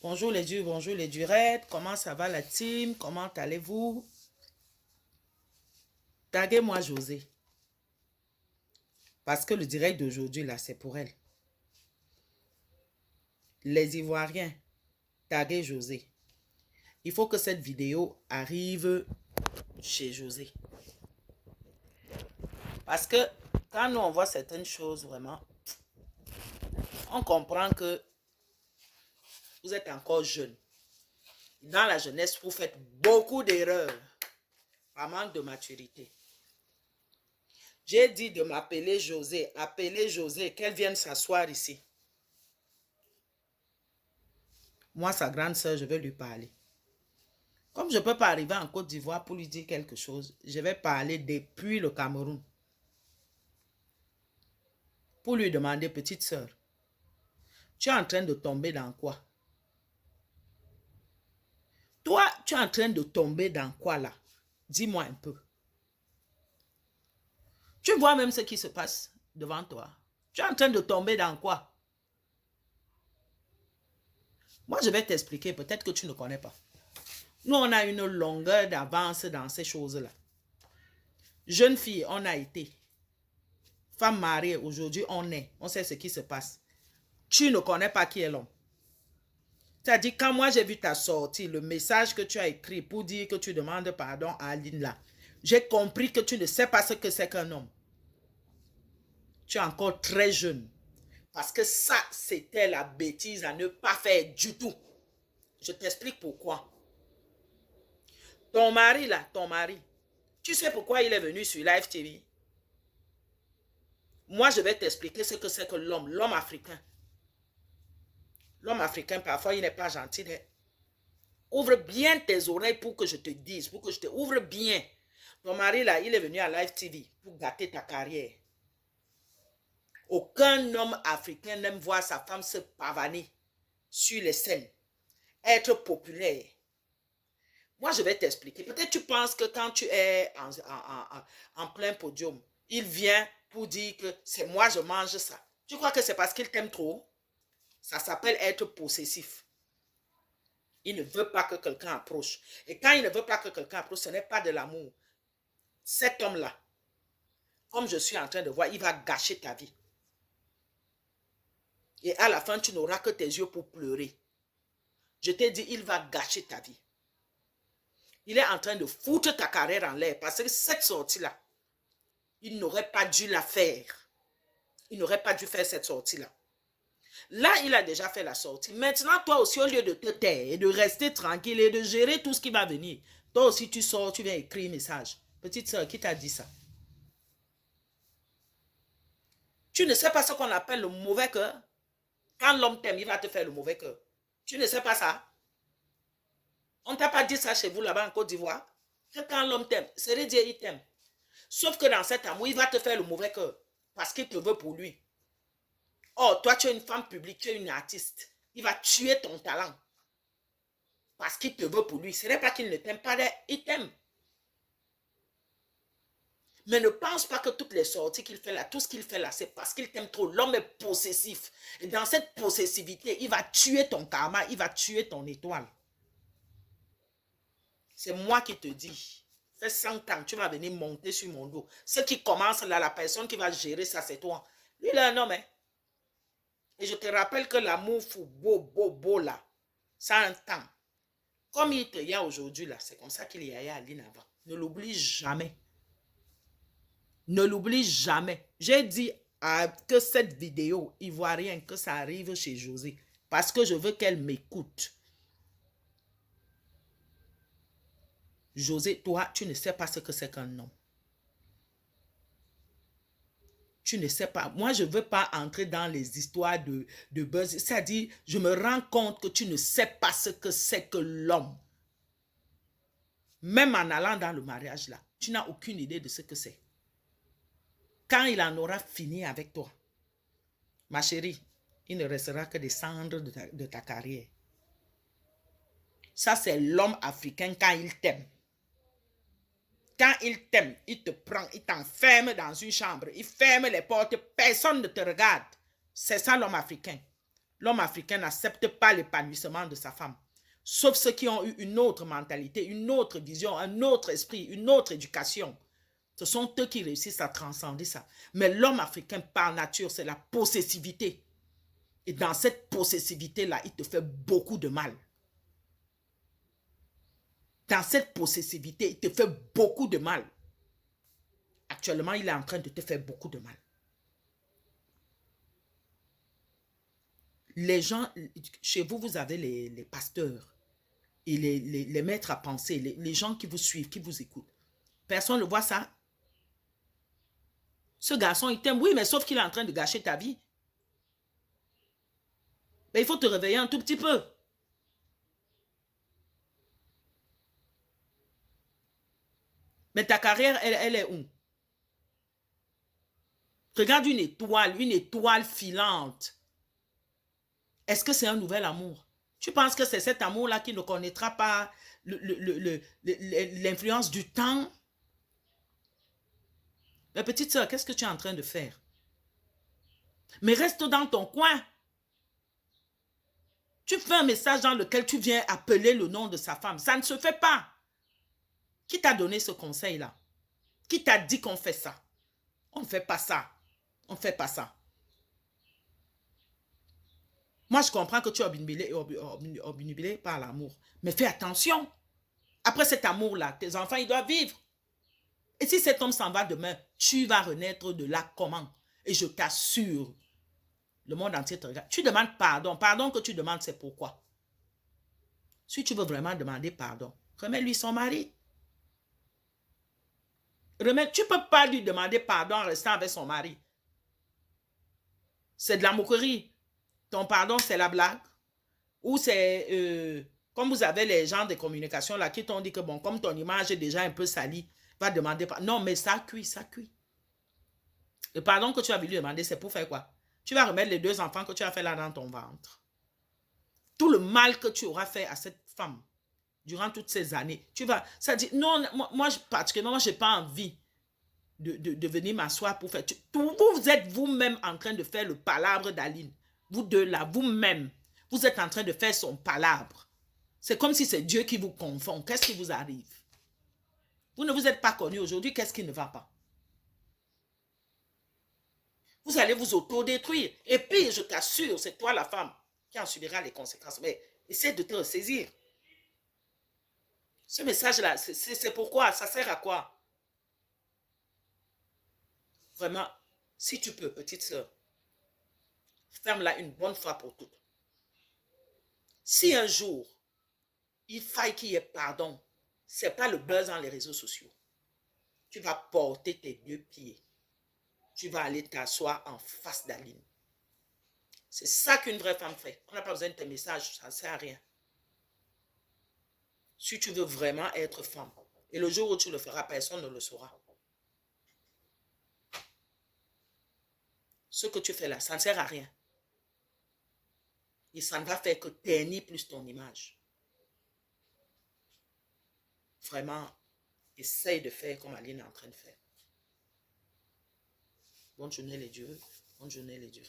Bonjour les durs, bonjour les durettes. Comment ça va la team? Comment allez-vous? Taguez-moi José. Parce que le direct d'aujourd'hui, là, c'est pour elle. Les Ivoiriens, taguez José. Il faut que cette vidéo arrive chez José. Parce que quand nous, on voit certaines choses, vraiment, on comprend que vous êtes encore jeune. Dans la jeunesse, vous faites beaucoup d'erreurs par manque de maturité. J'ai dit de m'appeler José, appeler José, qu'elle vienne s'asseoir ici. Moi, sa grande sœur, je vais lui parler. Comme je ne peux pas arriver en Côte d'Ivoire pour lui dire quelque chose, je vais parler depuis le Cameroun. Pour lui demander, petite sœur, tu es en train de tomber dans quoi? Toi, tu es en train de tomber dans quoi là? Dis-moi un peu. Tu vois même ce qui se passe devant toi. Tu es en train de tomber dans quoi? Moi, je vais t'expliquer, peut-être que tu ne connais pas. Nous, on a une longueur d'avance dans ces choses-là. Jeune fille, on a été. Femme mariée, aujourd'hui, on est. On sait ce qui se passe. Tu ne connais pas qui est l'homme. C'est-à-dire, quand moi j'ai vu ta sortie, le message que tu as écrit pour dire que tu demandes pardon à Aline là, j'ai compris que tu ne sais pas ce que c'est qu'un homme. Tu es encore très jeune. Parce que ça, c'était la bêtise à ne pas faire du tout. Je t'explique pourquoi. Ton mari là, ton mari, tu sais pourquoi il est venu sur Live TV? Moi, je vais t'expliquer ce que c'est que l'homme africain. L'homme africain, parfois, il n'est pas gentil. Ouvre bien tes oreilles pour que je te dise, pour que je te ouvre bien. Ton mari, là, il est venu à Live TV pour gâter ta carrière. Aucun homme africain n'aime voir sa femme se pavaner sur les scènes, être populaire. Moi, je vais t'expliquer. Peut-être tu penses que quand tu es en plein podium, il vient pour dire que c'est moi, je mange ça. Tu crois que c'est parce qu'il t'aime trop? Ça s'appelle être possessif. Il ne veut pas que quelqu'un approche. Et quand il ne veut pas que quelqu'un approche, ce n'est pas de l'amour. Cet homme-là, comme je suis en train de voir, il va gâcher ta vie. Et à la fin, tu n'auras que tes yeux pour pleurer. Je t'ai dit, il va gâcher ta vie. Il est en train de foutre ta carrière en l'air parce que cette sortie-là, il n'aurait pas dû la faire. Il n'aurait pas dû faire cette sortie-là. Là, il a déjà fait la sortie. Maintenant, toi aussi, au lieu de te taire et de rester tranquille et de gérer tout ce qui va venir, toi aussi, tu sors, tu viens écrire un message. Petite soeur, qui t'a dit ça? Tu ne sais pas ce qu'on appelle le mauvais cœur. Quand l'homme t'aime, il va te faire le mauvais cœur. Tu ne sais pas ça? On ne t'a pas dit ça chez vous là-bas en Côte d'Ivoire? Que quand l'homme t'aime, c'est vrai dire il t'aime. Sauf que dans cet amour, il va te faire le mauvais cœur. Parce qu'il te veut pour lui. Or, toi, tu es une femme publique, tu es une artiste. Il va tuer ton talent. Parce qu'il te veut pour lui. Ce n'est pas qu'il ne t'aime pas, il t'aime. Mais ne pense pas que toutes les sorties qu'il fait là, tout ce qu'il fait là, c'est parce qu'il t'aime trop. L'homme est possessif. Et dans cette possessivité, il va tuer ton karma, il va tuer ton étoile. C'est moi qui te dis. Fais 100 ans, tu vas venir monter sur mon dos. Ce qui commence là, la personne qui va gérer ça, c'est toi. Lui, il est un homme, hein. Et je te rappelle que l'amour fou, beau là, ça a un temps. Comme il te y a aujourd'hui là, c'est comme ça qu'il y a Aline avant. Ne l'oublie jamais. Ne l'oublie jamais. J'ai dit que cette vidéo ivoirienne, que ça arrive chez José. Parce que je veux qu'elle m'écoute. José, toi, tu ne sais pas ce que c'est qu'un homme. Tu ne sais pas. Moi, je ne veux pas entrer dans les histoires de buzz. C'est-à-dire, je me rends compte que tu ne sais pas ce que c'est que l'homme. Même en allant dans le mariage là, tu n'as aucune idée de ce que c'est. Quand il en aura fini avec toi, ma chérie, il ne restera que des cendres de ta carrière. Ça, c'est l'homme africain quand il t'aime. Quand il t'aime, il te prend, il t'enferme dans une chambre, il ferme les portes, personne ne te regarde. C'est ça l'homme africain. L'homme africain n'accepte pas l'épanouissement de sa femme. Sauf ceux qui ont eu une autre mentalité, une autre vision, un autre esprit, une autre éducation. Ce sont eux qui réussissent à transcender ça. Mais l'homme africain, par nature, c'est la possessivité. Et dans cette possessivité-là, il te fait beaucoup de mal. Dans cette possessivité, il te fait beaucoup de mal. Actuellement, il est en train de te faire beaucoup de mal. Les gens, chez vous, vous avez les pasteurs et les maîtres à penser, les gens qui vous suivent, qui vous écoutent. Personne ne voit ça. Ce garçon, il t'aime, oui, mais sauf qu'il est en train de gâcher ta vie. Mais il faut te réveiller un tout petit peu. Mais ta carrière, elle est où? Regarde une étoile filante. Est-ce que c'est un nouvel amour? Tu penses que c'est cet amour-là qui ne connaîtra pas l'influence du temps? Ma petite soeur, qu'est-ce que tu es en train de faire? Mais reste dans ton coin. Tu fais un message dans lequel tu viens appeler le nom de sa femme. Ça ne se fait pas. Qui t'a donné ce conseil-là? Qui t'a dit qu'on fait ça? On ne fait pas ça. On ne fait pas ça. Moi, je comprends que tu es obnubilé par l'amour. Mais fais attention. Après cet amour-là, tes enfants, ils doivent vivre. Et si cet homme s'en va demain, tu vas renaître de là comment? Et je t'assure, le monde entier te regarde. Tu demandes pardon. Pardon que tu demandes, c'est pourquoi. Si tu veux vraiment demander pardon, remets-lui son mari. Tu ne peux pas lui demander pardon en restant avec son mari. C'est de la moquerie. Ton pardon, c'est la blague. Ou c'est, comme vous avez les gens de communication là qui t'ont dit que bon, comme ton image est déjà un peu salie, va demander pardon. Non, mais ça cuit, ça cuit. Le pardon que tu vas lui demander, c'est pour faire quoi? Tu vas remettre les 2 enfants que tu as fait là dans ton ventre. Tout le mal que tu auras fait à cette femme durant toutes ces années, tu vas, ça dit, non, moi particulièrement, je n'ai pas envie de venir m'asseoir pour faire. Vous êtes vous-même en train de faire le palabre d'Aline. Vous deux là, vous-même, vous êtes en train de faire son palabre. C'est comme si c'est Dieu qui vous confond. Qu'est-ce qui vous arrive? Vous ne vous êtes pas connu aujourd'hui, qu'est-ce qui ne va pas? Vous allez vous autodétruire. Et puis, je t'assure, c'est toi la femme qui en subira les conséquences. Mais essaie de te ressaisir. Ce message-là, c'est pourquoi? Ça sert à quoi? Vraiment, si tu peux, petite soeur, ferme-la une bonne fois pour toutes. Si un jour, il faille qu'il y ait pardon, ce n'est pas le buzz dans les réseaux sociaux. Tu vas porter tes 2 pieds. Tu vas aller t'asseoir en face d'Aline. C'est ça qu'une vraie femme fait. On n'a pas besoin de tes messages, ça ne sert à rien. Si tu veux vraiment être femme, et le jour où tu le feras, personne ne le saura. Ce que tu fais là, ça ne sert à rien. Et ça ne va faire que ternir plus ton image. Vraiment, essaye de faire comme Aline est en train de faire. Bonne journée les dieux. Bonne journée les dieux.